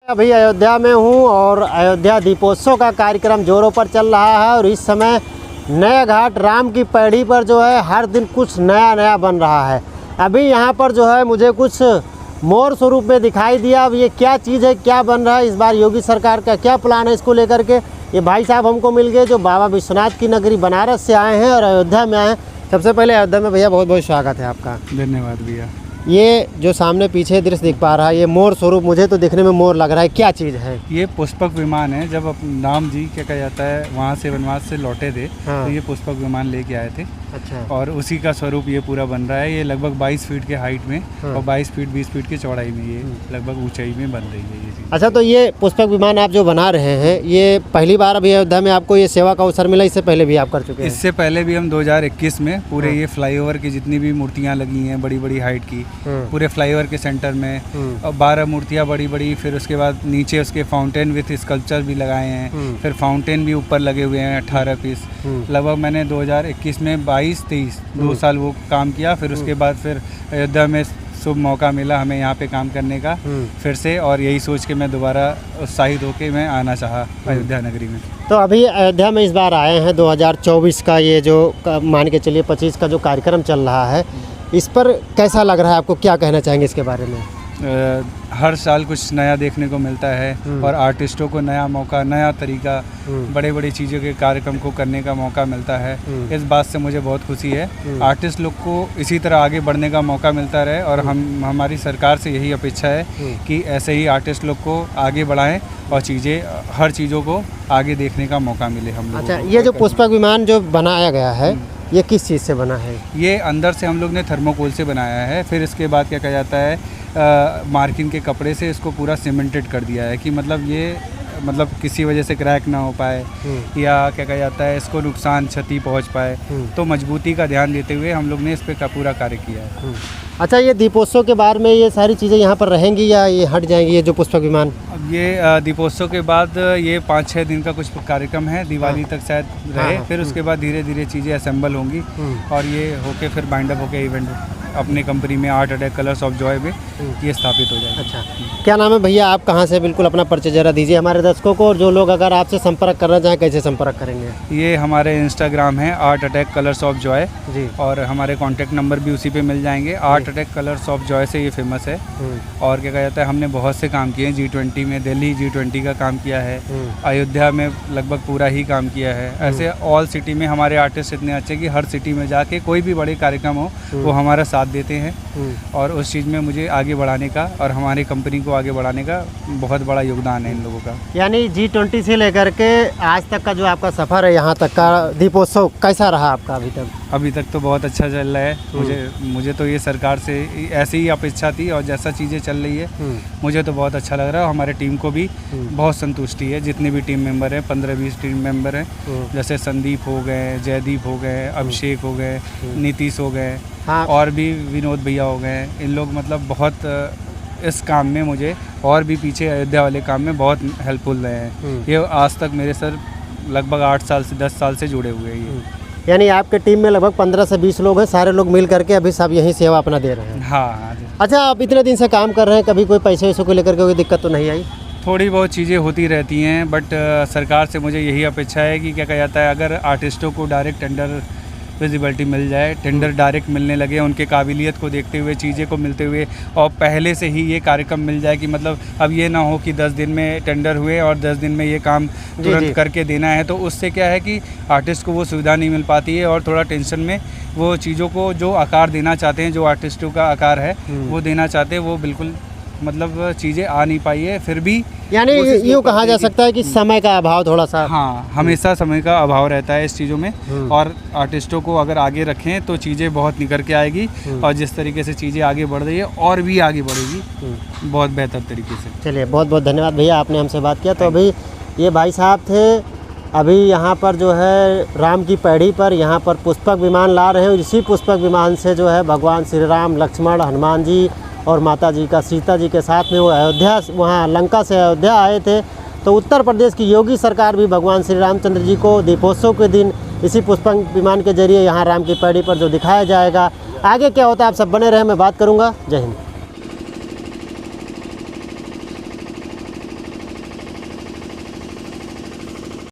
अभी अयोध्या में हूँ और अयोध्या दीपोत्सव का कार्यक्रम जोरों पर चल रहा है और इस समय नया घाट राम की पैड़ी पर जो है हर दिन कुछ नया बन रहा है। अभी यहाँ पर जो है मुझे कुछ मोर स्वरूप में दिखाई दिया। अब ये क्या चीज़ है, क्या बन रहा है, इस बार योगी सरकार का क्या प्लान है इसको लेकर के, ये भाई साहब हमको मिल गए जो बाबा विश्वनाथ की नगरी बनारस से आए हैं और अयोध्या में आए हैं। सबसे पहले अयोध्या में भैया बहुत बहुत स्वागत है आपका। धन्यवाद भैया। ये जो सामने पीछे दृश्य दिख पा रहा है ये मोर स्वरूप, मुझे तो दिखने में मोर लग रहा है, क्या चीज़ है? ये पुष्पक विमान है। जब राम जी क्या कहा जाता है वहाँ से वनवास से लौटे थे तो ये पुष्पक विमान लेके आए थे। अच्छा। और उसी का स्वरूप ये पूरा बन रहा है। ये लगभग 22 फीट के हाइट में और 22 फीट 20 फीट की चौड़ाई में ये लगभग ऊंचाई में बन रही है ये चीज़। अच्छा, तो ये पुष्पक विमान आप जो बना रहे हैं ये पहली बार अभी अयोध्या में आपको ये सेवा का अवसर मिला, इससे पहले भी आप कर चुके हैं? इससे पहले भी हम 2021 में पूरे ये फ्लाईओवर की जितनी भी मूर्तियाँ लगी हैं बड़ी बड़ी हाइट की, पूरे फ्लाईओवर के सेंटर में और 12 मूर्तियाँ बड़ी बड़ी, फिर उसके बाद नीचे उसके फाउंटेन विथ स्कल्पचर भी लगाए हैं, फिर फाउंटेन भी ऊपर लगे हुए हैं 18 पीस। लगभग मैंने 2021 में 22-23 2 साल वो काम किया। फिर उसके बाद फिर अयोध्या में शुभ मौका मिला हमें यहाँ पे काम करने का फिर से, और यही सोच के मैं दोबारा उत्साहित होकर मैं आना चाहा अयोध्या नगरी में। तो अभी अयोध्या में इस बार आए हैं 2024 का ये जो मान के चलिए 25 का जो कार्यक्रम चल रहा है, इस पर कैसा लग रहा है आपको, क्या कहना चाहेंगे इसके बारे में? हर साल कुछ नया देखने को मिलता है और आर्टिस्टों को नया मौका, नया तरीका, बड़े बड़ी चीज़ों के कार्यक्रम को करने का मौका मिलता है। इस बात से मुझे बहुत खुशी है। आर्टिस्ट लोग को इसी तरह आगे बढ़ने का मौका मिलता रहे और हमारी सरकार से यही अपेक्षा है कि ऐसे ही आर्टिस्ट लोग को आगे बढ़ाएं और हर चीज़ों को आगे देखने का मौका मिले हम लोग। अच्छा, ये जो पुष्पक विमान जो बनाया गया है ये किस चीज़ से बना है? ये अंदर से हम लोग ने थर्मोकोल से बनाया है। फिर इसके बाद क्या कहा जाता है मार्किन के कपड़े से इसको पूरा सीमेंटेड कर दिया है कि मतलब किसी वजह से क्रैक ना हो पाए या क्या कहा जाता है इसको नुकसान क्षति पहुंच पाए, तो मजबूती का ध्यान देते हुए हम लोग ने इस पर पूरा कार्य किया है। अच्छा, ये दीपोत्सव के बाद में ये सारी चीज़ें यहाँ पर रहेंगी या ये हट जाएंगी, ये जो पुष्पक विमान? अब ये दीपोत्सव के बाद ये 5-6 दिन का कुछ कार्यक्रम है, दिवाली तक शायद रहे। फिर उसके बाद धीरे धीरे चीज़ें असेंबल होंगी और ये होके फिर बाइंड अप होके इवेंट अपनी कंपनी में art attack colours of Joy में ये स्थापित हो जाएगा। अच्छा, क्या नाम है भैया, आप कहाँ से? बिल्कुल अपना परिचय जरा दीजिए हमारे दर्शकों को, और जो लोग अगर आपसे संपर्क करना चाहें कैसे संपर्क करेंगे? ये हमारे इंस्टाग्राम है art attack colours of joy जी, और हमारे कॉन्टैक्ट नंबर भी उसी पे मिल जाएंगे। Art attack colours of joy से ये फेमस है। और क्या कहा जाता है हमने बहुत से काम किए हैं। G20 में दिल्ली G20 का काम किया है, अयोध्या में लगभग पूरा ही काम किया है। ऐसे ऑल सिटी में हमारे आर्टिस्ट इतने अच्छे कि हर सिटी में जाके कोई भी बड़े कार्यक्रम हो वो हमारा साथ देते हैं और उस चीज़ में मुझे आगे बढ़ाने का और हमारी कंपनी को आगे बढ़ाने का बहुत बड़ा योगदान है इन लोगों का। यानी G20 से लेकर के आज तक का जो आपका सफ़र है, यहाँ तक का दीपोत्सव कैसा रहा आपका अभी तक? अभी तक तो बहुत अच्छा चल रहा है। मुझे तो ये सरकार से ऐसी ही अपेक्षा थी और जैसा चीज़ें चल रही है मुझे तो बहुत अच्छा लग रहा है। और हमारे टीम को भी बहुत संतुष्टि है। जितने भी टीम मेंबर हैं 15-20 टीम मेंबर हैं, जैसे संदीप हो गए, जयदीप हो गए, अभिषेक हो गए, नीतीश हो गए, और भी विनोद भैया हो गए। इन लोग मतलब बहुत इस काम में मुझे और भी पीछे अयोध्या वाले काम में बहुत हेल्पफुल रहे हैं। ये आज तक मेरे सर लगभग 8 साल से 10 साल से जुड़े हुए हैं। यानी आपके टीम में लगभग 15 से 20 लोग हैं, सारे लोग मिल करके अभी सब यही सेवा अपना दे रहे हैं? हाँ। अच्छा, आप इतने दिन से काम कर रहे हैं, कभी कोई पैसे वैसे को लेकर के कोई दिक्कत तो नहीं आई? थोड़ी बहुत चीज़ें होती रहती हैं, बट सरकार से मुझे यही अपेक्षा है कि क्या कहा जाता है अगर आर्टिस्टों को डायरेक्ट टेंडर विजिबिलिटी मिल जाए, टेंडर डायरेक्ट मिलने लगे, उनके काबिलियत को देखते हुए, चीज़ें को मिलते हुए, और पहले से ही ये कार्यक्रम मिल जाए कि मतलब अब ये ना हो कि 10 दिन में टेंडर हुए और 10 दिन में ये काम तुरंत करके देना है। तो उससे क्या है कि आर्टिस्ट को वो सुविधा नहीं मिल पाती है और थोड़ा टेंशन में वो चीज़ों को जो आकार देना चाहते हैं, जो आर्टिस्टों का आकार है वो देना चाहते हैं, वो बिल्कुल मतलब चीज़ें आ नहीं पाई है। फिर भी यानी यूँ कहा जा सकता है कि समय का अभाव थोड़ा सा, हाँ, हमेशा समय का अभाव रहता है इस चीज़ों में। और आर्टिस्टों को अगर आगे रखें तो चीज़ें बहुत निकल के आएगी और जिस तरीके से चीज़ें आगे बढ़ रही है और भी आगे बढ़ेगी बहुत बेहतर तरीके से। चलिए, बहुत बहुत धन्यवाद भैया, आपने हमसे बात किया। तो अभी ये भाई साहब थे, अभी यहाँ पर जो है राम की पैड़ी पर यहाँ पर पुष्पक विमान ला रहे हैं। इसी पुष्पक विमान से जो है भगवान श्री राम, लक्ष्मण, हनुमान जी और माता जी का सीता जी के साथ में वो अयोध्या, वहाँ लंका से अयोध्या आए थे। तो उत्तर प्रदेश की योगी सरकार भी भगवान श्री रामचंद्र जी को दीपोत्सव के दिन इसी पुष्पक विमान के जरिए यहाँ राम की पैड़ी पर जो दिखाया जाएगा। आगे क्या होता है आप सब बने रहे, मैं बात करूँगा। जय हिंद।